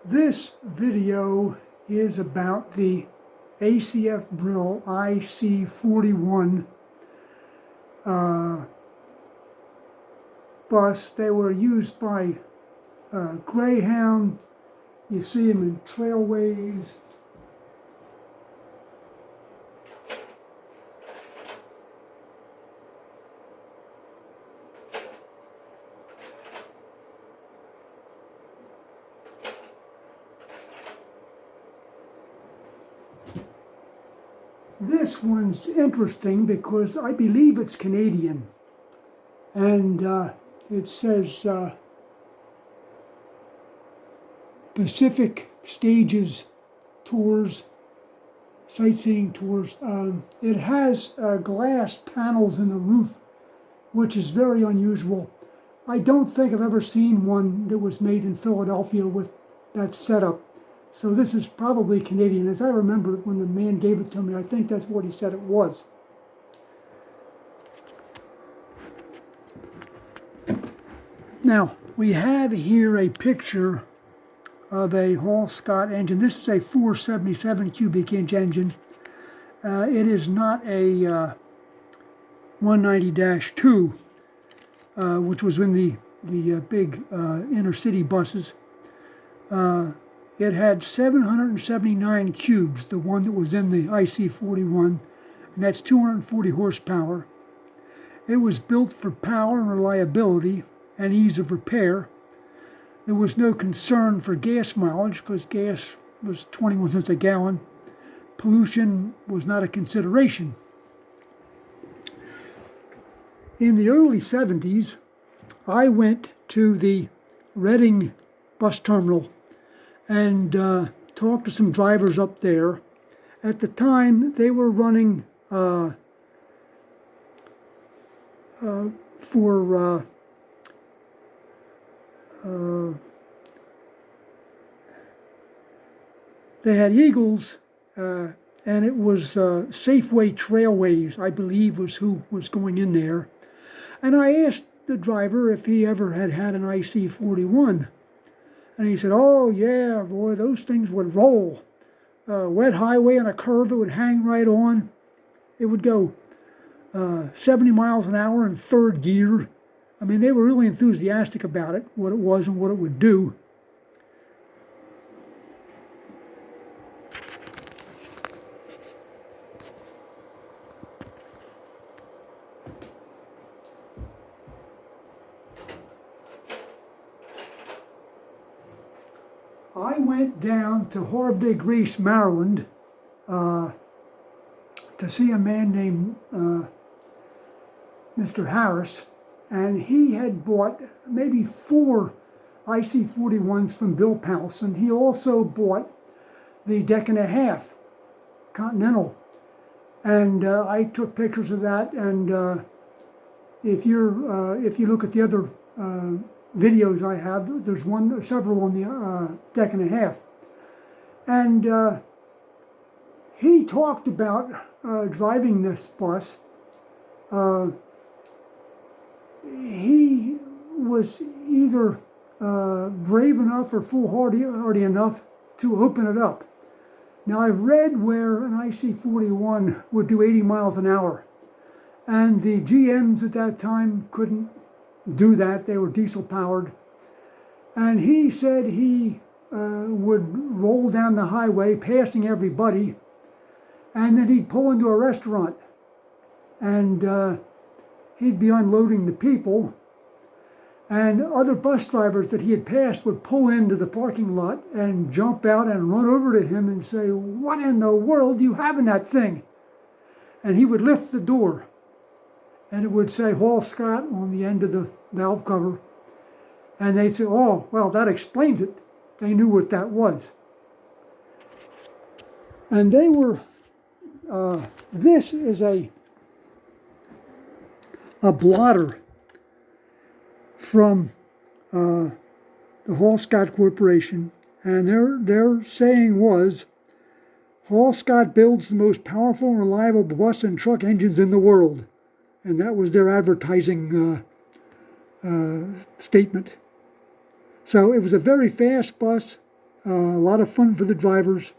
This video is about the ACF-Brill IC-41 bus. They were used by Greyhound. You see them in trailways. This one's interesting because I believe it's Canadian, and it says Pacific Stages Tours, Sightseeing Tours. It has glass panels in the roof, which is very unusual. I don't think I've ever seen one that was made in Philadelphia with that setup. So this is probably Canadian. As I remember when the man gave it to me, I think that's what he said it was. Now, we have here a picture of a Hall-Scott engine. This is a 477 cubic inch engine. It is not a 190-2, which was in the big inner city buses. It had 779 cubes, the one that was in the IC-41, and that's 240 horsepower. It was built for power and reliability and ease of repair. There was no concern for gas mileage because gas was 21 cents a gallon. Pollution was not a consideration. In the early 70s, I went to the Reading bus terminal and talked to some drivers up there. At the time, they were running they had Eagles, and it was Safeway Trailways, I believe, was who was going in there. And I asked the driver if he ever had an IC-41. And he said, "Oh, yeah, boy, those things would roll. Wet highway on a curve, it would hang right on. It would go 70 miles an hour in third gear." I mean, they were really enthusiastic about it, what it was and what it would do. I went down to Havre de Grace, Maryland, to see a man named Mr. Harris, and he had bought maybe 4 IC-41s from Bill Powelson. He also bought the 1.5 Continental, and I took pictures of that. And if you look at the other videos I have, there's several on the 1.5, and he talked about driving this bus. He was either brave enough or foolhardy enough to open it up. Now, I've read where an IC-41 would do 80 miles an hour, and the GMs at that time couldn't do that. They were diesel powered. And he said he would roll down the highway passing everybody, and then he'd pull into a restaurant, and he'd be unloading the people, and other bus drivers that he had passed would pull into the parking lot and jump out and run over to him and say, "What in the world do you have in that thing?" And he would lift the door, and it would say Hall-Scott on the end of the valve cover. And they'd say, "Oh, well, that explains it." They knew what that was. And they were, this is a blotter from the Hall-Scott Corporation. And their saying was, "Hall-Scott builds the most powerful and reliable bus and truck engines in the world." And that was their advertising statement. So it was a very fast bus. A lot of fun for the drivers.